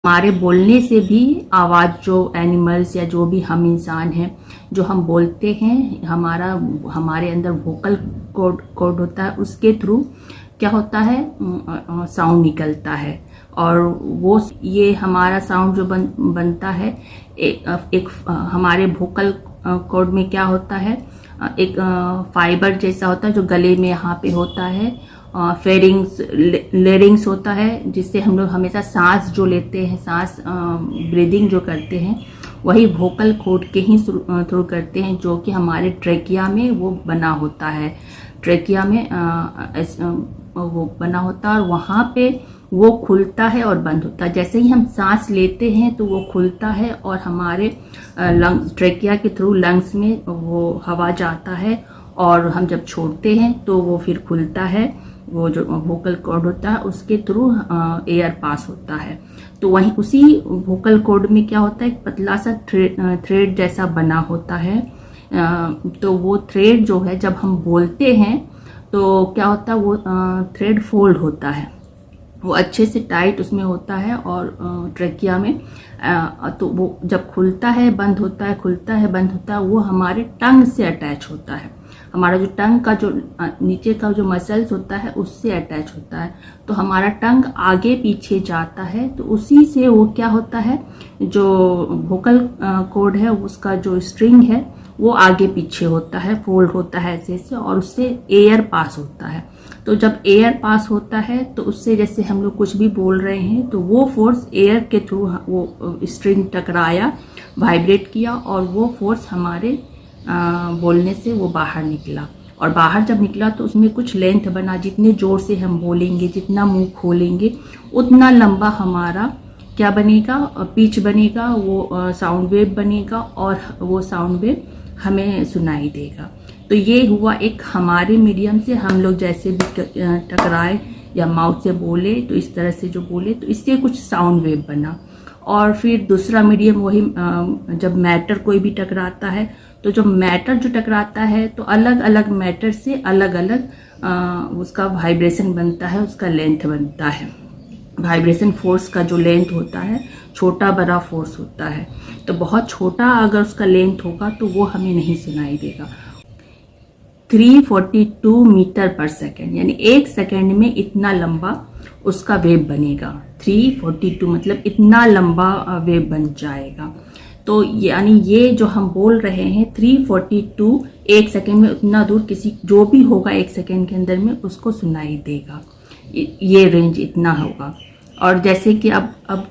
हमारे बोलने से भी आवाज़, जो एनिमल्स या जो भी हम इंसान हैं, जो हम बोलते हैं, हमारे अंदर वोकल कॉर्ड होता है, उसके थ्रू क्या होता है, साउंड निकलता है। और वो ये हमारा साउंड जो बनता है, एक हमारे वोकल कॉर्ड में क्या होता है, एक फाइबर जैसा होता है जो गले में यहाँ पे होता है, फेरिंग्स, लेरिंग्स होता है, जिससे हम लोग हमेशा सांस जो लेते हैं, सांस ब्रीदिंग जो करते हैं, वही वोकल कॉर्ड के ही थ्रू करते हैं, जो कि हमारे ट्रेकिया में वो बना होता है। ट्रेकिया में वो बना होता है और वहाँ पे वो खुलता है और बंद होता है। जैसे ही हम सांस लेते हैं तो वो खुलता है और हमारे लंग्स, ट्रेकिया के थ्रू लंग्स में वो हवा जाता है, और हम जब छोड़ते हैं तो वो फिर खुलता है। वो जो वोकल कॉर्ड होता है उसके थ्रू एयर पास होता है। तो वहीं उसी वोकल कॉर्ड में क्या होता है, एक पतला सा थ्रेड जैसा बना होता है। तो वो थ्रेड जो है, जब हम बोलते हैं तो क्या होता है, वो थ्रेड फोल्ड होता है, वो अच्छे से टाइट उसमें होता है। और ट्रेकिया में तो वो जब खुलता है बंद होता है, खुलता है बंद होता है, वो हमारे टंग से अटैच होता है। हमारा जो टंग का जो नीचे का जो मसल्स होता है उससे अटैच होता है। तो हमारा टंग आगे पीछे जाता है, तो उसी से वो क्या होता है, जो वोकल कॉर्ड है उसका जो स्ट्रिंग है वो आगे पीछे होता है, फोल्ड होता है ऐसे ऐसे, और उससे एयर पास होता है। तो जब एयर पास होता है तो उससे, जैसे हम लोग कुछ भी बोल रहे हैं, तो वो फोर्स एयर के थ्रू वो स्ट्रिंग टकराया, वाइब्रेट किया, और वो फोर्स हमारे बोलने से वो बाहर निकला। और बाहर जब निकला तो उसमें कुछ लेंथ बना, जितने जोर से हम बोलेंगे, जितना मुंह खोलेंगे, उतना लंबा हमारा क्या बनेगा, पिच बनेगा, वो साउंड वेव बनेगा, और वो साउंड वेव हमें सुनाई देगा। तो ये हुआ एक हमारे मीडियम से, हम लोग जैसे भी टकराए या माउथ से बोले, तो इस तरह से जो बोले तो इससे कुछ साउंड वेव बना। और फिर दूसरा मीडियम वही, जब मैटर कोई भी टकराता है, तो जो मैटर जो टकराता है तो अलग अलग मैटर से अलग अलग उसका वाइब्रेशन बनता है, उसका लेंथ बनता है। वाइब्रेशन फोर्स का जो लेंथ होता है, छोटा बड़ा फोर्स होता है, तो बहुत छोटा अगर उसका लेंथ होगा तो वो हमें नहीं सुनाई देगा। 342 मीटर पर सेकेंड, यानी एक सेकेंड में इतना लंबा उसका वेव बनेगा। 342 मतलब इतना लंबा वेव बन जाएगा। तो यानी ये जो हम बोल रहे हैं 342 एक सेकेंड में, उतना दूर किसी जो भी होगा एक सेकेंड के अंदर में उसको सुनाई देगा। ये रेंज इतना होगा। और जैसे कि अब